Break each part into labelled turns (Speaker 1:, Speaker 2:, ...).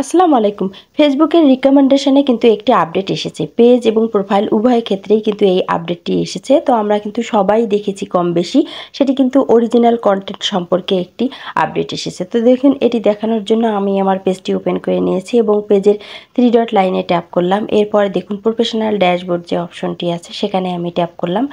Speaker 1: আসসালামু আলাইকুম। ফেসবুকের রিকমেন্ডেশনে কিন্তু একটি আপডেট এসেছে। পেজ এবং প্রোফাইল উভয় ক্ষেত্রেই কিন্তু এই আপডেটটি এসেছে। তো আমরা কিন্তু সবাই দেখেছি কম বেশি। সেটি কিন্তু অরিজিনাল কনটেন্ট সম্পর্কে একটি আপডেট এসেছে। তো দেখুন, এটি দেখানোর জন্য আমি আমার পেজটি ওপেন করে নিয়েছি এবং পেজের 3 ডট লাইনে ট্যাপ করলাম। এরপর দেখুন প্রফেশনাল ড্যাশবোর্ড যে অপশনটি আছে সেখানে আমি ট্যাপ করলাম।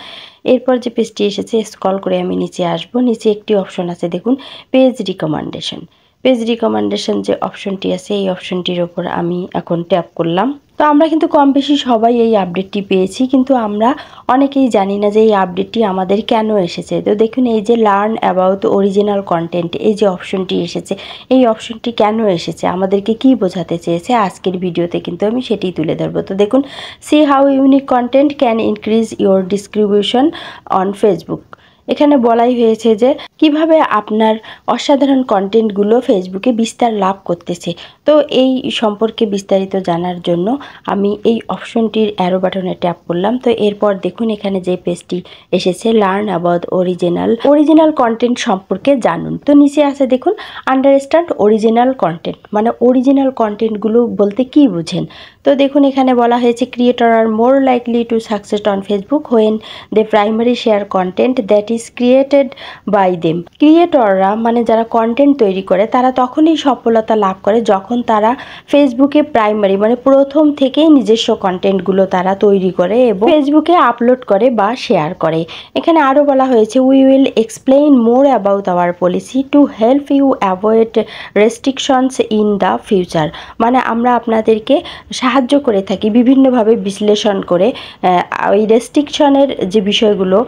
Speaker 1: এরপর যে পেজটি এসেছে স্ক্রল করে আমি নিচে আসব। নিচে একটি অপশন আছে দেখুন, পেজ রিকমেন্ডেশন। পেজ রিকমেন্ডেশন যে অপশনটি আছে এই অপশনটির ওপর আমি এখন ট্যাপ করলাম। তো আমরা কিন্তু কম বেশি সবাই এই আপডেটটি পেয়েছি, কিন্তু আমরা অনেকেই জানি না যে এই আপডেটটি আমাদের কেন এসেছে। তো দেখুন, এই যে লার্ন অ্যাবাউট অরিজিনাল কন্টেন্ট এই যে অপশনটি এসেছে, এই অপশনটি কেন এসেছে, আমাদেরকে কি বোঝাতে চেয়েছে, আজকের ভিডিওতে কিন্তু আমি সেটাই তুলে ধরবো। তো দেখুন, C how unique content can increase your distribution on Facebook. এখানে বলাই হয়েছে যে কিভাবে আপনার অসাধারণ কন্টেন্টগুলো ফেসবুকে বিস্তার লাভ করতেছে। তো এই সম্পর্কে বিস্তারিত জানার জন্য আমি এই অপশনটির অ্যারো বাটনে ট্যাপ করলাম। তো এরপর দেখুন, এখানে যে পেজটি এসেছে লার্ন অ্যাবাউট অরিজিনাল কন্টেন্ট সম্পর্কে জানুন। তো নিচে আছে দেখুন আন্ডারস্ট্যান্ড অরিজিনাল কন্টেন্ট, মানে অরিজিনাল কন্টেন্টগুলো বলতে কি বুঝেন। তো দেখুন, এখানে বলা হয়েছে creator are more likely to success on Facebook when they primary share content that is created by them. ক্রিয়েটররা মানে যারা কন্টেন্ট তৈরি করে তারা তখনই সফলতা লাভ করে যখন তারা ফেসবুকে প্রাইমারি মানে প্রথম থেকেই নিজস্ব কন্টেন্টগুলো তারা তৈরি করে এবং ফেসবুকে আপলোড করে বা শেয়ার করে। এখানে আরও বলা হয়েছে we will explain more about our policy to help you avoid restrictions in the future. মানে আমরা আপনাদেরকে সাহায্য করে থাকি বিভিন্নভাবে বিশ্লেষণ করে ওই রেস্ট্রিকশনের যে বিষয়গুলো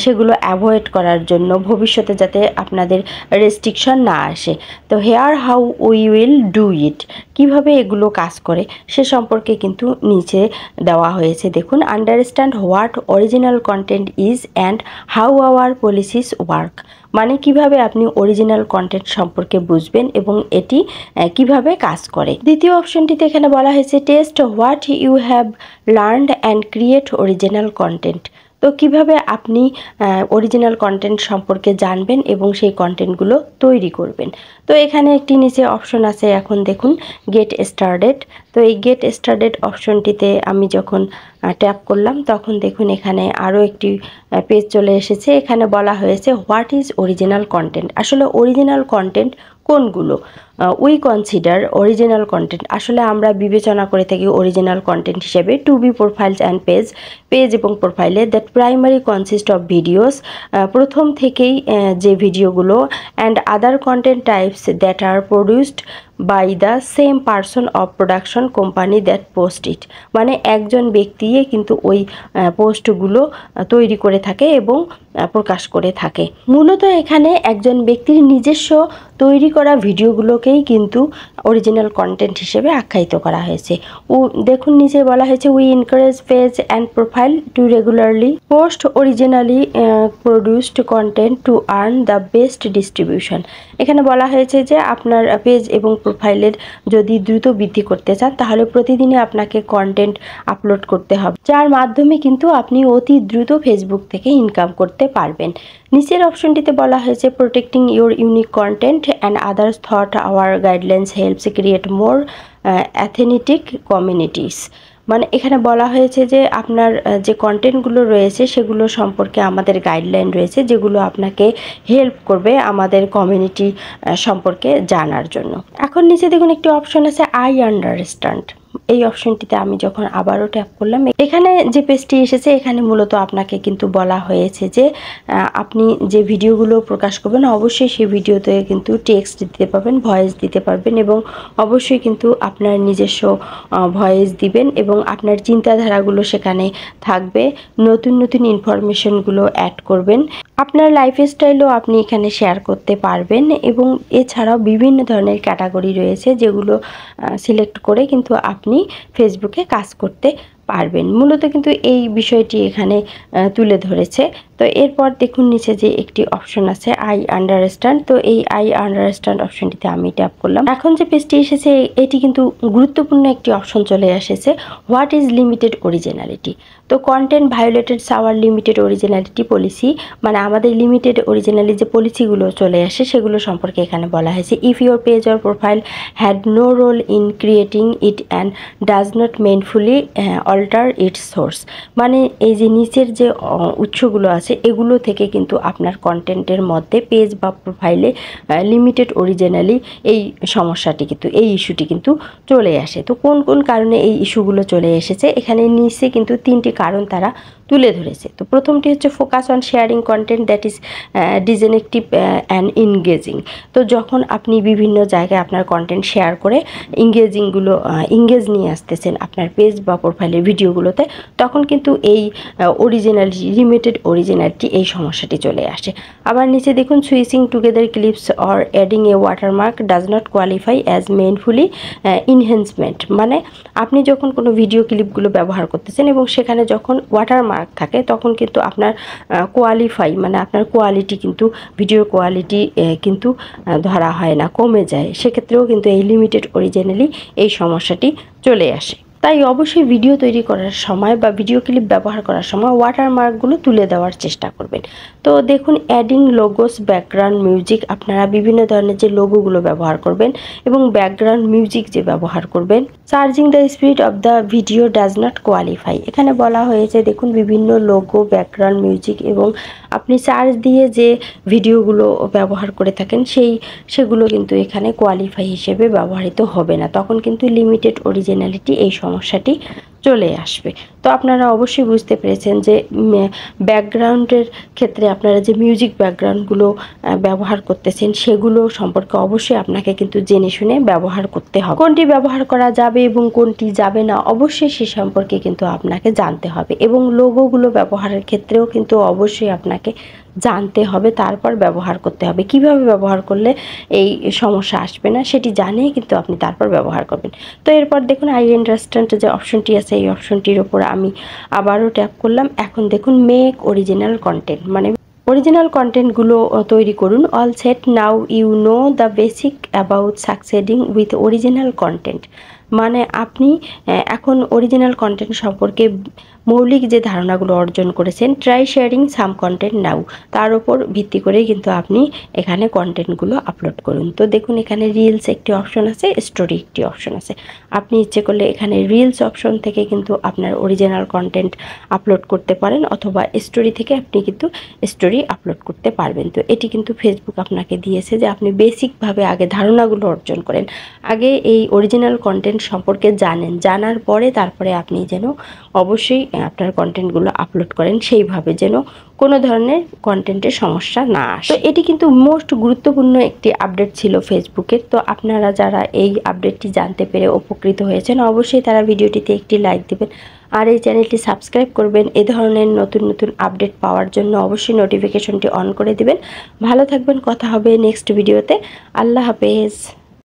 Speaker 1: সেগুলো অ্যাভয়েড করার জন্য, ভবিষ্যতে যাতে আপনাদের রেস্ট্রিকশন না আসে। তো here how we will do it, কীভাবে এগুলো কাজ করে সে সম্পর্কে কিন্তু নিচে দেওয়া হয়েছে। দেখুন understand what original content is and how hour policies work, মানে কিভাবে আপনি অরিজিনাল কন্টেন্ট সম্পর্কে বুঝবেন এবং এটি কিভাবে কাজ করে। দ্বিতীয় অপশনটিতে এখানে বলা হয়েছে test what you have learned and create original content. তো কিভাবে আপনি অরিজিনাল কন্টেন্ট সম্পর্কে জানবেন এবং সেই কন্টেন্টগুলো তৈরি করবেন। তো এখানে একটি নিচে অপশন আছে, এখন দেখুন গেট স্টার্টেড। তো এই গেট স্টার্টেড অপশনটিতে আমি যখন ট্যাপ করলাম তখন দেখুন এখানে আরও একটি পেজ চলে এসেছে। এখানে বলা হয়েছে হোয়াট ইজ অরিজিনাল কন্টেন্ট, আসলে অরিজিনাল কন্টেন্ট কোনগুলো। উই কনসিডার অরিজিনাল কন্টেন্ট, আসলে আমরা বিবেচনা করে থাকি অরিজিনাল কন্টেন্ট হিসেবে to be profiles and page এবং প্রোফাইলে that primary consist of videos, প্রথম থেকেই যে ভিডিওগুলো and other content types that are produced by the same person of production company that post it, মানে একজন ব্যক্তিই কিন্তু ওই পোস্টগুলো তৈরি করে থাকে এবং প্রকাশ করে থাকে। মূলত এখানে একজন ব্যক্তির নিজস্ব তৈরি করা ভিডিওগুলোকেই কিন্তু অরিজিনাল কন্টেন্ট হিসেবে আখ্যায়িত করা হয়েছে। দেখুন নিচে বলা হয়েছে we encourage page and profile to regularly post originally produced content to earn the best distribution. এখানে বলা হয়েছে যে আপনার পেজ এবং প্রোফাইলের যদি দ্রুত বৃদ্ধি করতে চান তাহলে প্রতিদিনই আপনাকে কন্টেন্ট আপলোড করতে হবে, যার মাধ্যমে কিন্তু আপনি অতি দ্রুত ফেসবুক থেকে ইনকাম করতে পারবেন। নিচের অপশনটিতে বলা হয়েছে protecting your unique content and others thought our guidelines helps create more authentic communities. মানে এখানে বলা হয়েছে যে আপনার যে কন্টেন্টগুলো রয়েছে সেগুলো সম্পর্কে আমাদের গাইডলাইন রয়েছে যেগুলো আপনাকে হেল্প করবে আমাদের কমিউনিটি সম্পর্কে জানার জন্য। এখন নিচে দেখুন একটি অপশন আছে আই আন্ডারস্ট্যান্ড। এই অপশনটিতে আমি যখন আবারও ট্যাপ করলাম, এখানে যে পেজটি এসেছে এখানে মূলত আপনাকে কিন্তু বলা হয়েছে যে আপনি যে ভিডিওগুলো প্রকাশ করবেন অবশ্যই সেই ভিডিওতে কিন্তু টেক্সট দিতে পারবেন, ভয়েস দিতে পারবেন এবং অবশ্যই কিন্তু আপনার নিজস্ব ভয়েস দিবেন এবং আপনার চিন্তাধারাগুলো সেখানে থাকবে, নতুন নতুন ইনফরমেশনগুলো অ্যাড করবেন, আপনার লাইফস্টাইলও আপনি এখানে শেয়ার করতে পারবেন এবং এছাড়াও বিভিন্ন ধরনের ক্যাটাগরি রয়েছে যেগুলো সিলেক্ট করে কিন্তু আপনি ফেসবুকে কাজ করতে পারবেন। মূলত কিন্তু এই বিষয়টি এখানে তুলে ধরেছে। তো এরপর দেখুন নিচে যে একটি অপশন আছে আই আন্ডারস্ট্যান্ড, তো এই আই আন্ডারস্ট্যান্ড অপশনটিতে আমি ট্যাপ করলাম। এখন যে পেজটি এসেছে এটি কিন্তু গুরুত্বপূর্ণ একটি অপশন চলে এসেছে, হোয়াট ইজ লিমিটেড অরিজিনালিটি। তো content violated our limited originality policy, মানে আমাদের লিমিটেড অরিজিনালি যে পলিসিগুলো চলে আসে সেগুলো সম্পর্কে এখানে বলা হয়েছে। If your page or profile had no role in creating it and does not meaningfully alter its source, মানে এই যে নিচের যে উৎসগুলো আছে এগুলো থেকে কিন্তু আপনার কন্টেন্টের মধ্যে পেজ বা প্রোফাইলে লিমিটেড অরিজিনালি এই সমস্যাটি কিন্তু এই ইস্যুটি কিন্তু চলে আসে। তো কোন কোন কারণে এই ইস্যুগুলো চলে এসেছে এখানে নিচে কিন্তু 3টি কারণ তারা তুলে ধরেছে। তো প্রথমটি হচ্ছে focus on sharing content that is distinctive and engaging. তো যখন আপনি বিভিন্ন জায়গায় আপনার কন্টেন্ট শেয়ার করে ইংগেজ নিয়ে আসতেছেন আপনার পেজ বা প্রোফাইলের ভিডিওগুলোতে, তখন কিন্তু এই অরিজিনালিটি লিমিটেড অরিজিনালিটি এই সমস্যাটি চলে আসে। আবার নিচে দেখুন switching together clips or adding a watermark does not qualify as meaningful enhancement, মানে আপনি যখন কোনো ভিডিও ক্লিপগুলো ব্যবহার করতেছেন এবং সেখানে যখন ওয়াটারমার্ক থাকে তখন কিন্তু আপনার কোয়ালিফাই মানে আপনার কোয়ালিটি কিন্তু ভিডিওর কোয়ালিটি কিন্তু ধরা হয় না, কমে যায়। সেক্ষেত্রেও কিন্তু এই লিমিটেড অরিজিনালি এই সমস্যাটি চলে আসে। তাই অবশ্যই ভিডিও তৈরি করার সময় বা ভিডিও ক্লিপ ব্যবহার করার সময় ওয়াটারমার্কগুলো তুলে দেওয়ার চেষ্টা করবেন। তো দেখুন অ্যাডিং লোগোস ব্যাকগ্রাউন্ড মিউজিক, আপনারা বিভিন্ন ধরনের যে লোগোগুলো ব্যবহার করবেন এবং ব্যাকগ্রাউন্ড মিউজিক যে ব্যবহার করবেন। Charging the speed of the video does not qualify, এখানে বলা হয়েছে দেখুন বিভিন্ন লোগো ব্যাকগ্রাউন্ড মিউজিক এবং আপনি চার্জ দিয়ে যে ভিডিওগুলো ব্যবহার করে থাকেন সেগুলো কিন্তু এখানে কোয়ালিফাই হিসেবে ব্যবহৃত হবে না, তখন কিন্তু লিমিটেড অরিজিনালিটি এই সমস্যাটি চলে আসবে। তো আপনারা অবশ্যই বুঝতে পেরেছেন যে ব্যাকগ্রাউন্ডের ক্ষেত্রে আপনারা যে মিউজিক ব্যাকগ্রাউন্ডগুলো ব্যবহার করতেছেন সেগুলো সম্পর্কে অবশ্যই আপনাকে কিন্তু জেনে শুনে ব্যবহার করতে হবে। কোনটি ব্যবহার করা যাবে এবং কোনটি যাবে না অবশ্যই সে সম্পর্কে কিন্তু আপনাকে জানতে হবে, এবং লোগোগুলো ব্যবহারের ক্ষেত্রেও কিন্তু অবশ্যই আপনাকে জানতে হবে, তারপর ব্যবহার করতে হবে। কিভাবে ব্যবহার করলে এই সমস্যা আসবে না সেটি জানিয়ে কিন্তু আপনি তারপর ব্যবহার করবেন। তো এরপর দেখুন আই আন্ডারস্ট্যান্ড যে অপশনটি আছে এই অপশনটির উপর আমি আবারও ট্যাপ করলাম। এখন দেখুন মেক অরিজিনাল কন্টেন্ট, মানে অরিজিনাল কন্টেন্টগুলো তৈরি করুন। All set, now you know the basic about succeeding with original content, মানে আপনি এখন অরিজিনাল কন্টেন্ট সম্পর্কে মৌলিক যে ধারণাগুলো অর্জন করেছেন। ট্রাই শেয়ারিং সাম কন্টেন্ট নাও, তার উপর ভিত্তি করেই কিন্তু আপনি এখানে কন্টেন্টগুলো আপলোড করুন। তো দেখুন এখানে রিলস একটি অপশন আছে, স্টোরি একটি অপশন আছে। আপনি ইচ্ছে করলে এখানে রিলস অপশন থেকে কিন্তু আপনার অরিজিনাল কন্টেন্ট আপলোড করতে পারেন, অথবা স্টোরি থেকে আপনি কিন্তু স্টোরি আপলোড করতে পারবেন। তো এটি কিন্তু ফেসবুক আপনাকে দিয়েছে যে আপনি বেসিকভাবে আগে ধারণাগুলো অর্জন করেন, আগে এই অরিজিনাল কন্টেন্ট সম্পর্কে জানার পরে তারপরে আপনি যেন অবশ্যই আপনার কন্টেন্টগুলো আপলোড করেন, সেইভাবে যেন কোনো ধরনের কন্টেন্টের সমস্যা না আসে। তো এটি কিন্তু মোস্ট গুরুত্বপূর্ণ একটি আপডেট ছিল ফেসবুকের। তো আপনারা যারা এই আপডেটটি জানতে পেরে উপকৃত হয়েছেন অবশ্যই তারা ভিডিওটিতে একটি লাইক দেবেন আর এই চ্যানেলটি সাবস্ক্রাইব করবেন। এ ধরনের নতুন নতুন আপডেট পাওয়ার জন্য অবশ্যই নোটিফিকেশনটি অন করে দিবেন। ভালো থাকবেন, কথা হবে নেক্সট ভিডিওতে। আল্লাহ হাফেজ।